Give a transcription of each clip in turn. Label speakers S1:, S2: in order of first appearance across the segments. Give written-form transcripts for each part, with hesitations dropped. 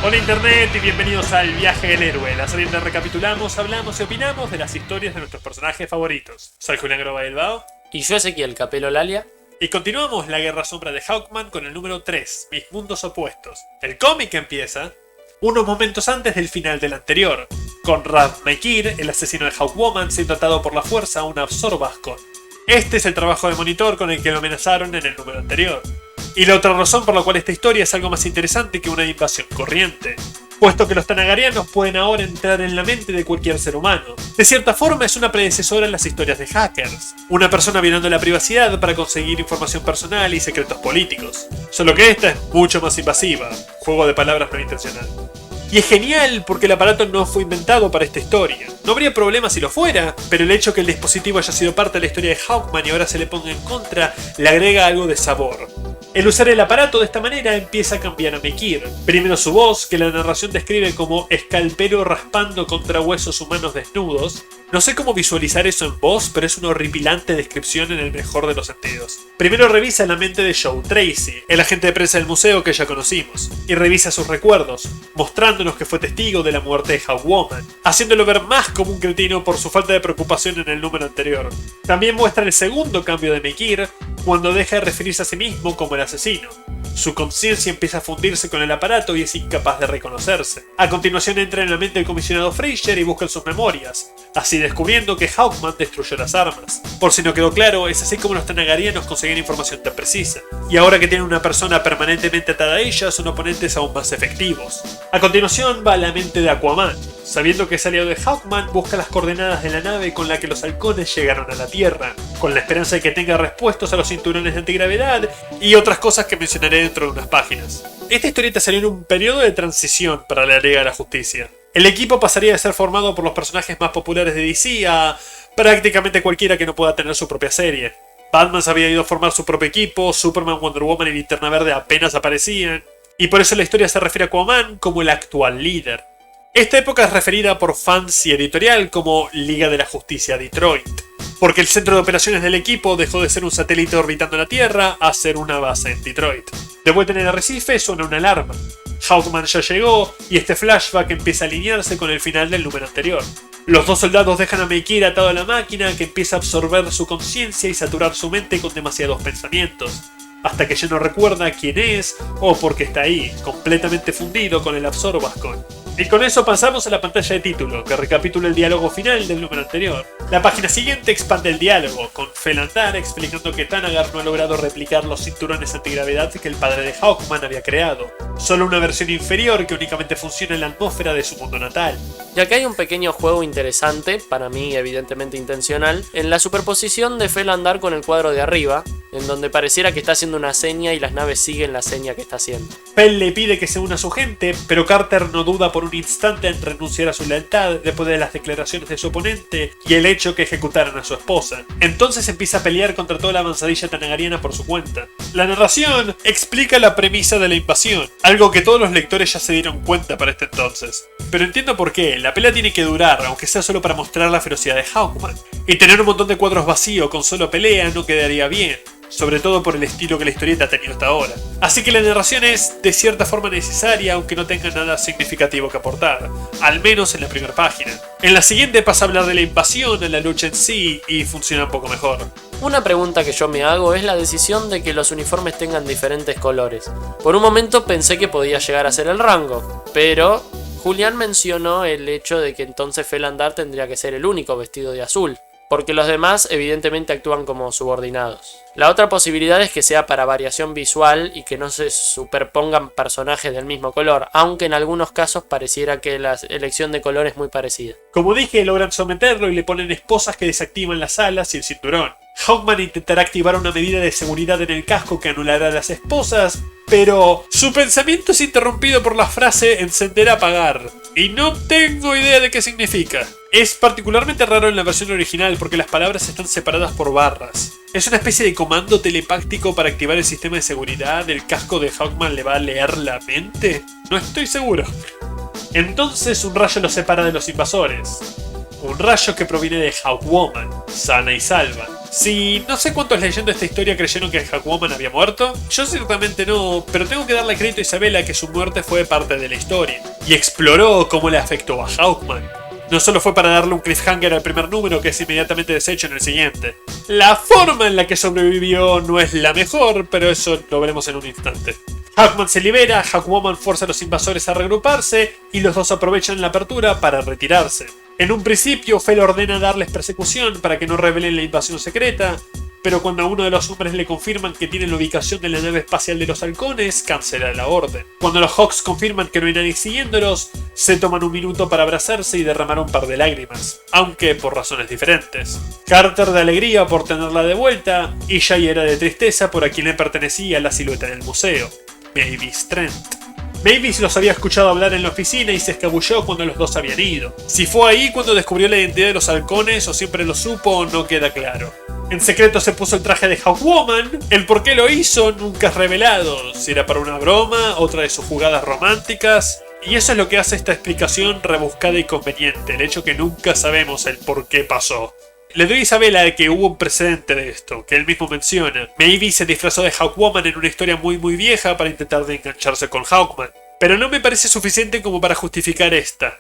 S1: Hola Internet y bienvenidos al Viaje del Héroe, la serie donde recapitulamos, hablamos y opinamos de las historias de nuestros personajes favoritos. Soy Julián Groba Bilbao.
S2: Y yo Ezequiel Capelo Lalia.
S1: Y continuamos la Guerra Sombra de Hawkman con el número 3, Mis Mundos Opuestos. El cómic empieza unos momentos antes del final del anterior, con Rav Mekir, el asesino de Hawkwoman, siendo atado por la fuerza a un Absorbascon. Este es el trabajo de monitor con el que lo amenazaron en el número anterior. Y la otra razón por la cual esta historia es algo más interesante que una invasión corriente, puesto que los Tanagarianos pueden ahora entrar en la mente de cualquier ser humano. De cierta forma es una predecesora en las historias de hackers, una persona violando la privacidad para conseguir información personal y secretos políticos. Solo que esta es mucho más invasiva, juego de palabras no intencional. Y es genial porque el aparato no fue inventado para esta historia. No habría problema si lo fuera, pero el hecho que el dispositivo haya sido parte de la historia de Hawkman y ahora se le ponga en contra, le agrega algo de sabor. El usar el aparato de esta manera empieza a cambiar a Mekir. Primero su voz, que la narración describe como escalpelo raspando contra huesos humanos desnudos. No sé cómo visualizar eso en voz, pero es una horripilante descripción en el mejor de los sentidos. Primero revisa la mente de Joe Tracy, el agente de prensa del museo que ya conocimos, y revisa sus recuerdos, mostrándonos que fue testigo de la muerte de Hawkwoman, haciéndolo ver más como un cretino por su falta de preocupación en el número anterior. También muestra el segundo cambio de Mekir, cuando deja de referirse a sí mismo como el asesino. Su conciencia empieza a fundirse con el aparato y es incapaz de reconocerse. A continuación entra en la mente del comisionado Fraser y busca en sus memorias, así descubriendo que Hawkman destruyó las armas. Por si no quedó claro, es así como los Tanagarianos consiguen información tan precisa. Y ahora que tienen una persona permanentemente atada a ella, son oponentes aún más efectivos. A continuación va a la mente de Aquaman. Sabiendo que es aliado de Hawkman, busca las coordenadas de la nave con la que los halcones llegaron a la Tierra, con la esperanza de que tenga repuestos a los cinturones de antigravedad y otras cosas que mencionaré dentro de unas páginas. Esta historieta salió en un periodo de transición para la Liga de la Justicia. El equipo pasaría de ser formado por los personajes más populares de DC a prácticamente cualquiera que no pueda tener su propia serie. Batman se había ido a formar su propio equipo, Superman, Wonder Woman y Linterna Verde apenas aparecían, y por eso la historia se refiere a Aquaman como el actual líder. Esta época es referida por fans y editorial como Liga de la Justicia Detroit, porque el centro de operaciones del equipo dejó de ser un satélite orbitando la Tierra a ser una base en Detroit. De vuelta en el arrecife suena una alarma. Hawkman ya llegó y este flashback empieza a alinearse con el final del número anterior. Los dos soldados dejan a Mekir atado a la máquina que empieza a absorber su conciencia y saturar su mente con demasiados pensamientos, hasta que ya no recuerda quién es o por qué está ahí, completamente fundido con el Absorbascon. Y con eso pasamos a la pantalla de título, que recapitula el diálogo final del número anterior. La página siguiente expande el diálogo, con Felandar explicando que Thanagar no ha logrado replicar los cinturones antigravedad que el padre de Hawkman había creado, solo una versión inferior que únicamente funciona en la atmósfera de su mundo natal.
S2: Y acá hay un pequeño juego interesante, para mí evidentemente intencional, en la superposición de Felandar con el cuadro de arriba, en donde pareciera que está haciendo una seña y las naves siguen la seña que está haciendo.
S1: Pell le pide que se una a su gente, pero Carter no duda por un instante en renunciar a su lealtad después de las declaraciones de su oponente y el hecho que ejecutaran a su esposa. Entonces empieza a pelear contra toda la avanzadilla tanagariana por su cuenta. La narración explica la premisa de la invasión, algo que todos los lectores ya se dieron cuenta para este entonces. Pero entiendo por qué, la pelea tiene que durar, aunque sea solo para mostrar la ferocidad de Hawkman. Y tener un montón de cuadros vacíos con solo pelea no quedaría bien, sobre todo por el estilo que la historieta ha tenido hasta ahora. Así que la narración es de cierta forma necesaria, aunque no tenga nada significativo que aportar, al menos en la primera página. En la siguiente pasa a hablar de la invasión, de la lucha en sí, y funciona un poco mejor.
S2: Una pregunta que yo me hago es la decisión de que los uniformes tengan diferentes colores. Por un momento pensé que podía llegar a ser el rango, pero Julián mencionó el hecho de que entonces Felandar tendría que ser el único vestido de azul, porque los demás evidentemente actúan como subordinados. La otra posibilidad es que sea para variación visual y que no se superpongan personajes del mismo color, aunque en algunos casos pareciera que la elección de color es muy parecida.
S1: Como dije, logran someterlo y le ponen esposas que desactivan las alas y el cinturón. Hawkman intentará activar una medida de seguridad en el casco que anulará las esposas, pero su pensamiento es interrumpido por la frase encender-apagar, y no tengo idea de qué significa. Es particularmente raro en la versión original porque las palabras están separadas por barras. ¿Es una especie de comando telepáctico para activar el sistema de seguridad? ¿El casco de Hawkman le va a leer la mente? No estoy seguro. Entonces un rayo los separa de los invasores. Un rayo que proviene de Hawkwoman, sana y salva. Si no sé cuántos leyendo esta historia creyeron que Hawkwoman había muerto, yo ciertamente no, pero tengo que darle crédito a Isabela que su muerte fue parte de la historia, y exploró cómo le afectó a Hawkman. No solo fue para darle un cliffhanger al primer número que es inmediatamente deshecho en el siguiente. La forma en la que sobrevivió no es la mejor, pero eso lo veremos en un instante. Hawkman se libera, Hawkwoman fuerza a los invasores a regruparse y los dos aprovechan la apertura para retirarse. En un principio, Fel ordena darles persecución para que no revelen la invasión secreta, pero cuando a uno de los hombres le confirman que tienen la ubicación de la nave espacial de los halcones, cancela la orden. Cuando los Hawks confirman que no hay nadie siguiéndolos, se toman un minuto para abrazarse y derramar un par de lágrimas, aunque por razones diferentes. Carter de alegría por tenerla de vuelta, y Jay era de tristeza por a quien le pertenecía la silueta en el museo, Mavis Trent. Mavis los había escuchado hablar en la oficina y se escabulló cuando los dos habían ido. Si fue ahí cuando descubrió la identidad de los halcones o siempre lo supo, no queda claro. En secreto se puso el traje de Hawkwoman, el por qué lo hizo nunca es revelado, si era para una broma, otra de sus jugadas románticas, y eso es lo que hace esta explicación rebuscada y conveniente, el hecho que nunca sabemos el por qué pasó. Le doy a Isabela de que hubo un precedente de esto, que él mismo menciona. Mavis se disfrazó de Hawkwoman en una historia muy vieja para intentar de engancharse con Hawkman, pero no me parece suficiente como para justificar esta.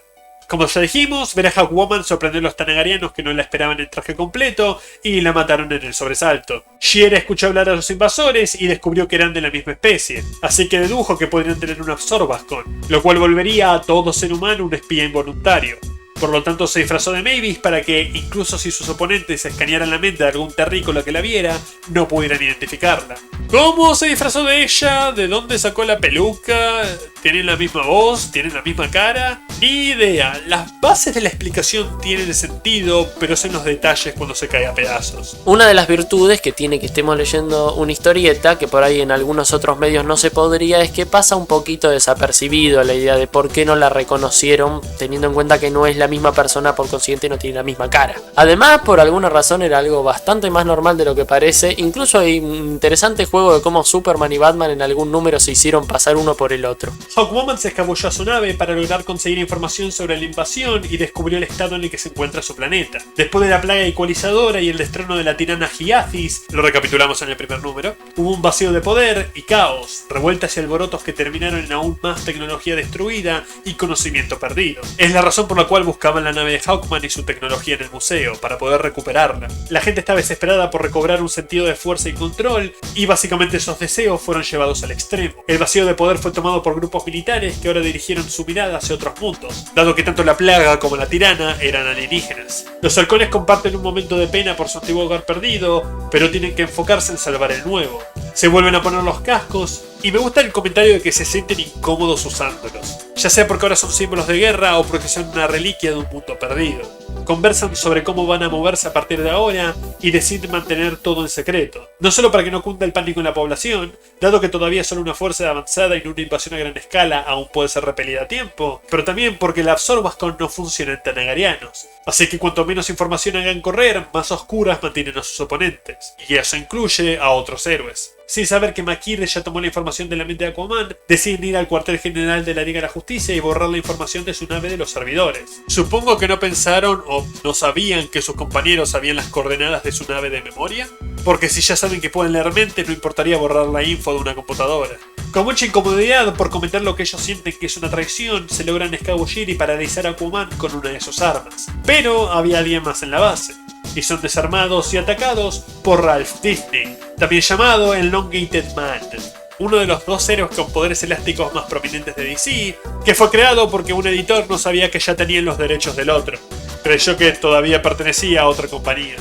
S1: Como ya dijimos, ver a Hawkwoman sorprendió a los tanagarianos que no la esperaban en traje completo y la mataron en el sobresalto. Shiera escuchó hablar a los invasores y descubrió que eran de la misma especie, así que dedujo que podrían tener un Absorbascon, lo cual volvería a todo ser humano un espía involuntario. Por lo tanto se disfrazó de Mavis para que, incluso si sus oponentes escanearan la mente de algún terrícola que la viera, no pudieran identificarla. ¿Cómo se disfrazó de ella? ¿De dónde sacó la peluca? ¿Tienen la misma voz? ¿Tienen la misma cara? Ni idea. Las bases de la explicación tienen sentido, pero es en los detalles cuando se cae a pedazos.
S2: Una de las virtudes que tiene que estemos leyendo una historieta, que por ahí en algunos otros medios no se podría, es que pasa un poquito desapercibido la idea de por qué no la reconocieron, teniendo en cuenta que no es la misma persona, por consiguiente no tiene la misma cara. Además, por alguna razón era algo bastante más normal de lo que parece. Incluso hay un interesante juego de cómo Superman y Batman en algún número se hicieron pasar uno por el otro.
S1: Hawkwoman se escabulló a su nave para lograr conseguir información sobre la invasión y descubrió el estado en el que se encuentra su planeta. Después de la plaga ecualizadora y el destроno de la tirana Giathis, lo recapitulamos en el primer número, hubo un vacío de poder y caos, revueltas y alborotos que terminaron en aún más tecnología destruida y conocimiento perdido. Es la razón por la cual buscaban la nave de Hawkman y su tecnología en el museo, para poder recuperarla. La gente estaba desesperada por recobrar un sentido de fuerza y control, y básicamente esos deseos fueron llevados al extremo. El vacío de poder fue tomado por grupos militares que ahora dirigieron su mirada hacia otros mundos, dado que tanto la plaga como la tirana eran alienígenas. Los halcones comparten un momento de pena por su antiguo hogar perdido, pero tienen que enfocarse en salvar el nuevo. Se vuelven a poner los cascos, y me gusta el comentario de que se sienten incómodos usándolos, ya sea porque ahora son símbolos de guerra o porque son una reliquia de un mundo perdido. Conversan sobre cómo van a moverse a partir de ahora y deciden mantener todo en secreto, no solo para que no cunda el pánico en la población, dado que todavía son una fuerza avanzada y una invasión a gran escala aún puede ser repelida a tiempo, pero también porque la Absorbascon no funciona en tanagarianos, así que cuanto menos información hagan correr, más oscuras mantienen a sus oponentes, y eso incluye a otros héroes. Sin saber que Makir ya tomó la información de la mente de Aquaman, deciden ir al cuartel general de la Liga de la Justicia y borrar la información de su nave de los servidores. Supongo que no pensaron o no sabían que sus compañeros sabían las coordenadas de su nave de memoria, porque si ya saben que pueden leer mentes, no importaría borrar la info de una computadora. Con mucha incomodidad por comentar lo que ellos sienten que es una traición, se logran escabullir y paralizar a Aquaman con una de sus armas. Pero había alguien más en la base, y son desarmados y atacados por Ralph Disney, también llamado el Elongated Man, uno de los dos héroes con poderes elásticos más prominentes de DC, que fue creado porque un editor no sabía que ya tenían los derechos del otro. Creyó que todavía pertenecía a otra compañía.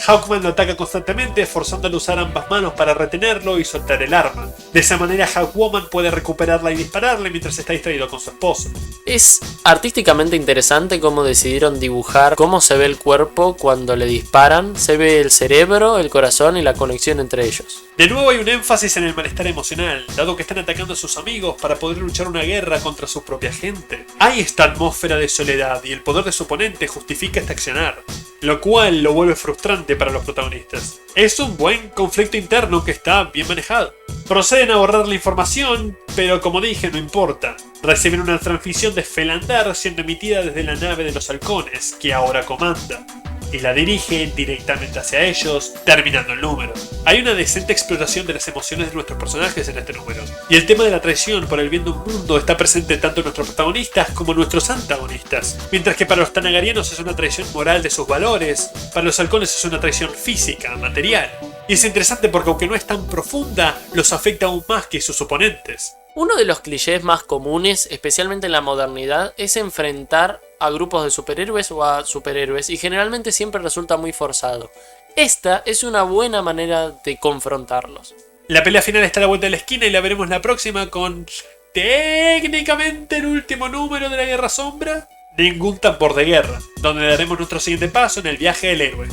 S1: Hawkman lo ataca constantemente, forzándolo a usar ambas manos para retenerlo y soltar el arma. De esa manera Hawkwoman puede recuperarla y dispararle mientras está distraído con su esposo.
S2: Es artísticamente interesante cómo decidieron dibujar cómo se ve el cuerpo cuando le disparan. Se ve el cerebro, el corazón y la conexión entre ellos.
S1: De nuevo hay un énfasis en el malestar emocional, dado que están atacando a sus amigos para poder luchar una guerra contra su propia gente. Hay esta atmósfera de soledad y el poder de su oponente justifica este accionar. lo cual lo vuelve frustrante para los protagonistas. Es un buen conflicto interno que está bien manejado. Proceden a borrar la información, pero como dije, no importa. Reciben una transmisión de Felander siendo emitida desde la nave de los halcones, que ahora comanda, y la dirige directamente hacia ellos, terminando el número. Hay una decente exploración de las emociones de nuestros personajes en este número, y el tema de la traición por el bien de un mundo está presente tanto en nuestros protagonistas como en nuestros antagonistas. Mientras que para los tanagarianos es una traición moral de sus valores, para los halcones es una traición física, material. Y es interesante porque aunque no es tan profunda, los afecta aún más que sus oponentes.
S2: Uno de los clichés más comunes, especialmente en la modernidad, es enfrentar a grupos de superhéroes o a superhéroes, y generalmente siempre resulta muy forzado. Esta es una buena manera de confrontarlos.
S1: La pelea final está a la vuelta de la esquina y la veremos la próxima con técnicamente el último número de la Guerra Sombra, Ningún tambor de guerra, donde daremos nuestro siguiente paso en el viaje del héroe.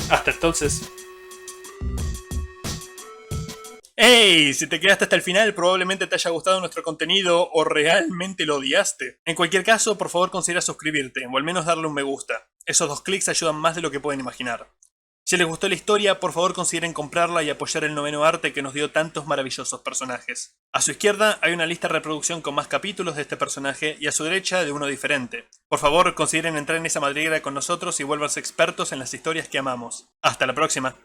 S1: Hasta entonces.
S3: ¡Hey! Si te quedaste hasta el final, probablemente te haya gustado nuestro contenido o realmente lo odiaste. En cualquier caso, por favor considera suscribirte o al menos darle un me gusta. Esos 2 clics ayudan más de lo que pueden imaginar. Si les gustó la historia, por favor consideren comprarla y apoyar el noveno arte que nos dio tantos maravillosos personajes. A su izquierda hay una lista de reproducción con más capítulos de este personaje y a su derecha de uno diferente. Por favor consideren entrar en esa madriguera con nosotros y vuélvanse expertos en las historias que amamos. Hasta la próxima.